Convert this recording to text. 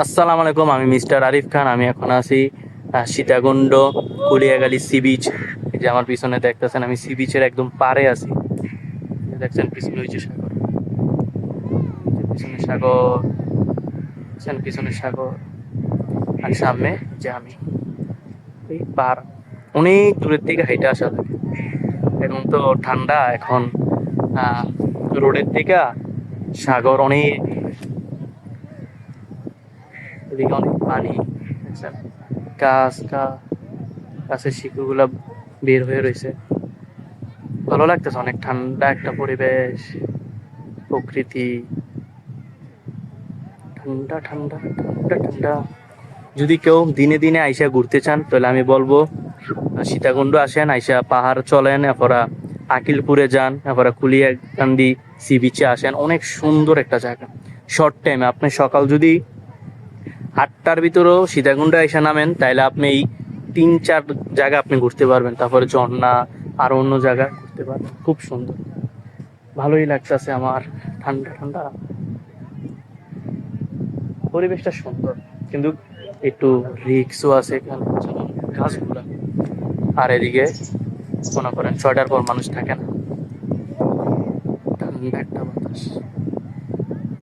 আসসালামু আলাইকুম, আমি মিস্টার আরিফ খান। আমি এখন আছি সীতাকুণ্ড কুলিয়াখালী সি বিচ। এই যে আমার পিছনে দেখতেছেন, আমি সি বিচের একদম পাড়ে আছি। এই যে দেখছেন পিছনে ওই যে সাগর, এই যে পিছনে সাগর, দেখছেন পিছনে সাগর, আর সামনে যে আমি এই পার অনেক দূরের থেকে হেঁটে আসা লাগে। এখন তো ঠান্ডা, এখন রোডের থেকে সাগর অনেক, এদিকে অনেক পানি, দেখছেন গাছ গাছের শিকড়গুলা বের হয়ে রয়েছে। ভালো লাগতেছে, অনেক ঠান্ডা একটা পরিবেশ, প্রকৃতি, ঠান্ডা ঠান্ডা ঠান্ডা ঠান্ডা। যদি কেউ দিনে দিনে আইসা ঘুরতে চান তাহলে আমি বলবো সীতাকুণ্ড আসেন, আইসা পাহাড় চলেন, এরপরা আকিলপুরে যান, এরপরা কুলিয়াকান্দি সি বিচে আসেন। অনেক সুন্দর একটা জায়গা। শর্ট টাইমে আপনি সকাল যদি 8টার ভিতরেও সীতাকুণ্ড আইসা নামেন, তাইলে আপনি এই 3-4 জায়গা আপনি ঘুরতে পারবেন। তারপরে ঝর্ণা আর অন্য জায়গা ঘুরতে পারবেন, খুব সুন্দর। ভালোই লাগতেছে আমার, ঠান্ডা ঠান্ডা পরিবেশটা সুন্দর, কিন্তু একটু রিক্সও আছে এখানে, যেমন গাছগুলা। আর এদিকে মনে করেন 6টার পর মানুষ থাকে না, ঠান্ডা একটা বাতাস।